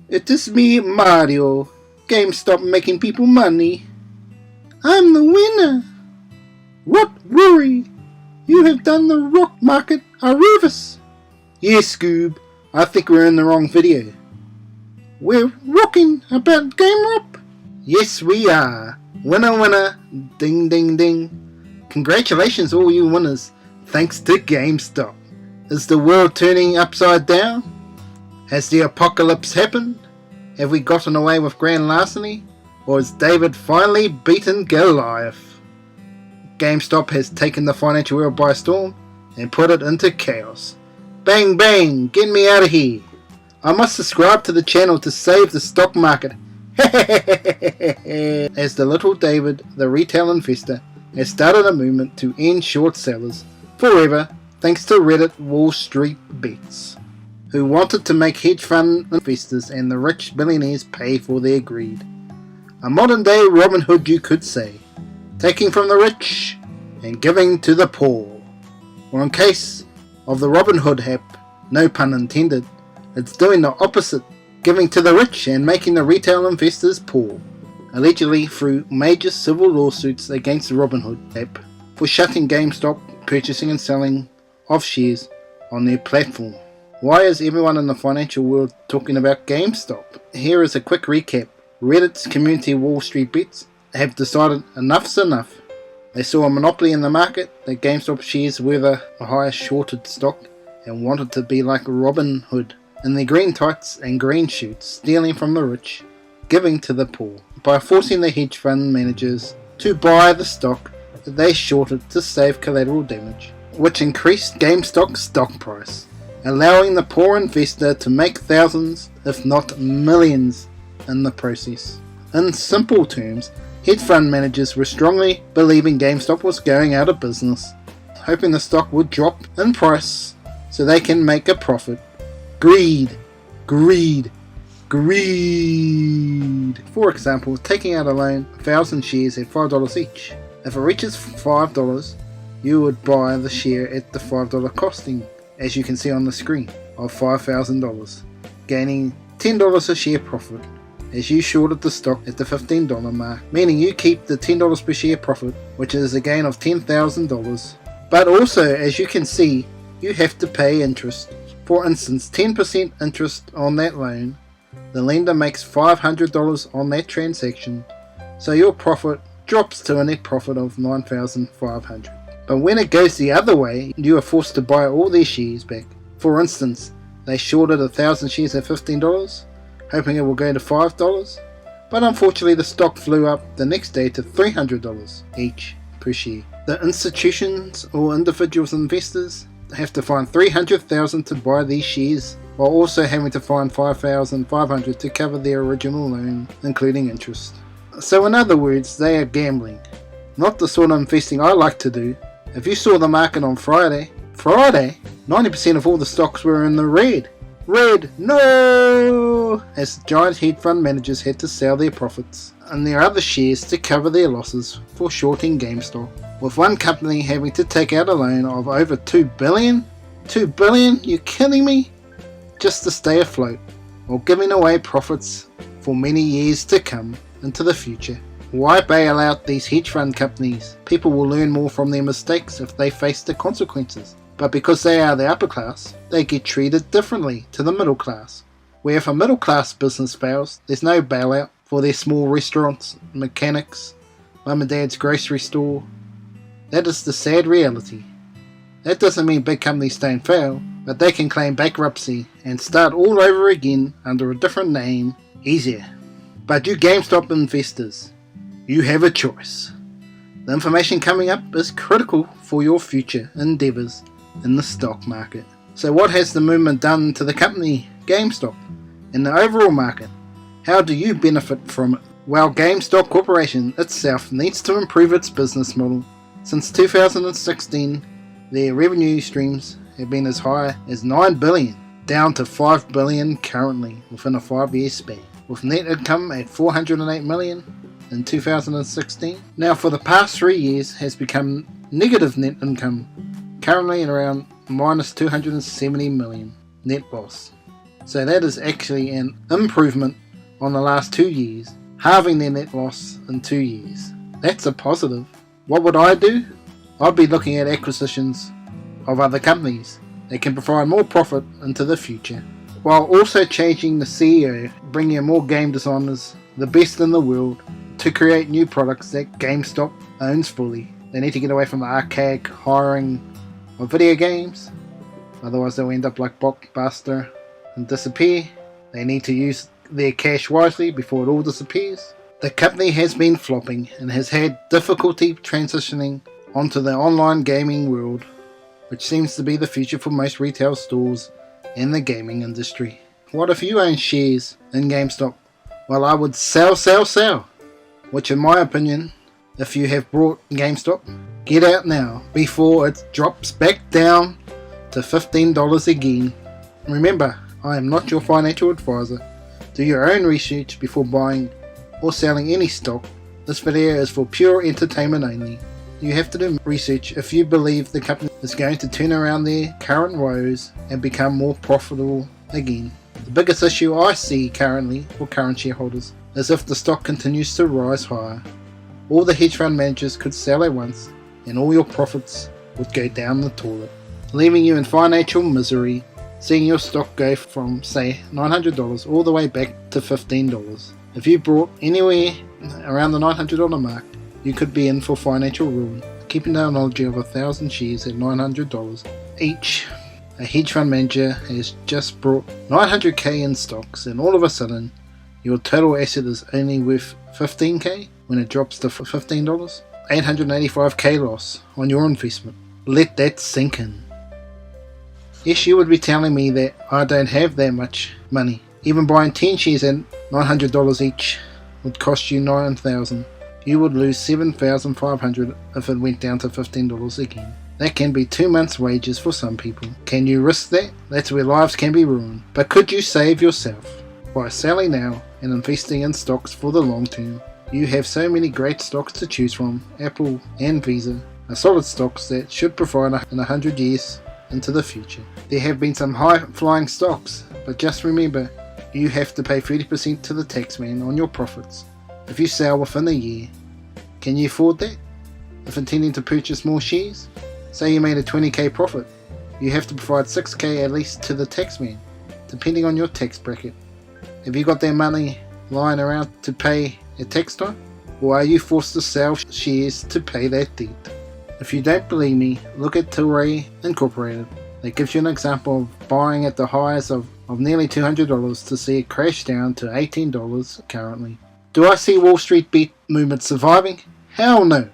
It is me, Mario. GameStop making people money. I'm the winner. What worry? You have done the rock market a reverse. Yes, Scoob. I think we're in the wrong video. We're rocking about GameRop. Yes, we are. Winner, winner. Ding, ding, ding. Congratulations, all you winners. Thanks to GameStop. Is the world turning upside down? Has the apocalypse happened? Have we gotten away with grand larceny? Or has David finally beaten Goliath? GameStop has taken the financial world by storm and put it into chaos. Bang bang, get me out of here. I must subscribe to the channel to save the stock market. As the little David, the retail investor, has started a movement to end short sellers forever thanks to Reddit Wall Street Bets, who wanted to make hedge fund investors and the rich billionaires pay for their greed. A modern day Robin Hood, you could say, taking from the rich and giving to the poor. Or in case of the Robin Hood app, no pun intended, it's doing the opposite, giving to the rich and making the retail investors poor, allegedly through major civil lawsuits against the Robin Hood app for shutting GameStop purchasing and selling of shares on their platform. Why is everyone in the financial world talking about GameStop? Here is a quick recap. Reddit's community Wall Street Bets have decided enough's enough. They saw a monopoly in the market that GameStop shares were the highest shorted stock and wanted to be like Robin Hood in their green tights and green shoots, stealing from the rich, giving to the poor, by forcing the hedge fund managers to buy the stock that they shorted to save collateral damage, which increased GameStop's stock price, allowing the poor investor to make thousands, if not millions, in the process. In simple terms, hedge fund managers were strongly believing GameStop was going out of business, hoping the stock would drop in price so they can make a profit. Greed, greed, greed. For example, taking out a loan, 1,000 shares at $5 each. If it reaches $5, you would buy the share at the $5 costing, as you can see on the screen, of $5,000, gaining $10 a share profit, as you shorted the stock at the $15 mark, meaning you keep the $10 per share profit, which is a gain of $10,000. But also, as you can see, you have to pay interest. For instance, 10% interest on that loan. The lender makes $500 on that transaction, so your profit drops to a net profit of $9,500. But when it goes the other way, you are forced to buy all their shares back. For instance, they shorted 1,000 shares at $15, hoping it will go to $5, but unfortunately the stock flew up the next day to $300 each per share. The institutions or individuals investors have to find $300,000 to buy these shares, while also having to find $5,500 to cover their original loan, including interest. So in other words, they are gambling. Not the sort of investing I like to do. If you saw the market on Friday, 90% of all the stocks were in the red. Red, no! As giant hedge fund managers had to sell their profits and their other shares to cover their losses for shorting GameStop, with one company having to take out a loan of over $2 billion? $2 billion? You kidding me? Just to stay afloat, or giving away profits for many years to come into the future. Why bail out these hedge fund companies? People will learn more from their mistakes if they face the consequences. But because they are the upper class, they get treated differently to the middle class. Where if a middle class business fails, there's no bailout for their small restaurants, mechanics, mum and dad's grocery store. That is the sad reality. That doesn't mean big companies don't fail, but they can claim bankruptcy and start all over again under a different name easier. But you GameStop investors, you have a choice. The information coming up is critical for your future endeavours in the stock market. So what has the movement done to the company GameStop and the overall market? How do you benefit from it? Well, GameStop Corporation itself needs to improve its business model. Since 2016, their revenue streams have been as high as $9 billion, down to $5 billion currently within a 5-year span, with net income at $408 million in 2016. Now for the past 3 years has become negative net income, currently at around minus $270 million net loss. So that is actually an improvement on the last 2 years, halving their net loss in 2 years. That's a positive. What would I do? I'd be looking at acquisitions of other companies that can provide more profit into the future, while also changing the CEO, bringing in more game designers, the best in the world, to create new products that GameStop owns fully. They need to get away from the archaic hiring of video games, otherwise they'll end up like Blockbuster and disappear. They need to use their cash wisely before it all disappears. The company has been flopping and has had difficulty transitioning onto the online gaming world, which seems to be the future for most retail stores and the gaming industry. What if you own shares in GameStop? Well, I would sell, which in my opinion, if you have bought GameStop, get out now before it drops back down to $15 again. Remember, I am not your financial advisor. Do your own research before buying or selling any stock. This video is for pure entertainment only. You have to do research if you believe the company is going to turn around their current woes and become more profitable again. The biggest issue I see currently for current shareholders is if the stock continues to rise higher. All the hedge fund managers could sell at once and all your profits would go down the toilet, leaving you in financial misery, seeing your stock go from say $900 all the way back to $15. If you bought anywhere around the $900 mark, you could be in for financial ruin. Keeping the analogy of 1,000 shares at $900 each, a hedge fund manager has just brought 900k in stocks, and all of a sudden your total asset is only worth 15k when it drops to $15. 885k loss on your investment. Let that sink in. Yes, you would be telling me that I don't have that much money. Even buying 10 shares at $900 each would cost you $9,000. You would lose $7,500 if it went down to $15 again. That can be 2 months' wages for some people. Can you risk that? That's where lives can be ruined. But could you save yourself by selling now and investing in stocks for the long term? You have so many great stocks to choose from. Apple and Visa are solid stocks that should provide in 100 years into the future. There have been some high-flying stocks, but just remember, you have to pay 30% to the taxman on your profits if you sell within a year. Can you afford that? If intending to purchase more shares, say you made a 20k profit, you have to provide 6k at least to the taxman, depending on your tax bracket. Have you got that money lying around to pay at tax time? Or are you forced to sell shares to pay that debt? If you don't believe me, look at Tilray Incorporated. That gives you an example of buying at the highs of nearly $200 to see it crash down to $18 currently. Do I see Wall Street bet movement surviving? Hell no.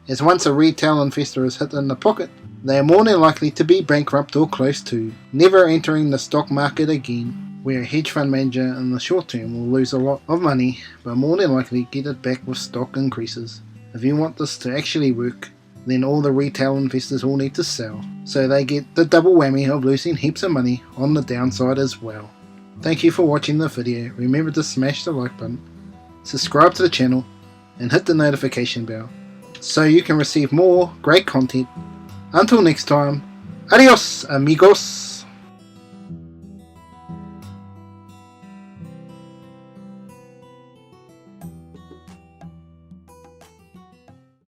As once a retail investor is hit in the pocket, they are more than likely to be bankrupt or close to, never entering the stock market again, where a hedge fund manager in the short term will lose a lot of money, but more than likely get it back with stock increases. If you want this to actually work, then all the retail investors will need to sell, so they get the double whammy of losing heaps of money on the downside as well. Thank you for watching the video. Remember to smash the like button, subscribe to the channel, and hit the notification bell so you can receive more great content. Until next time, adios amigos!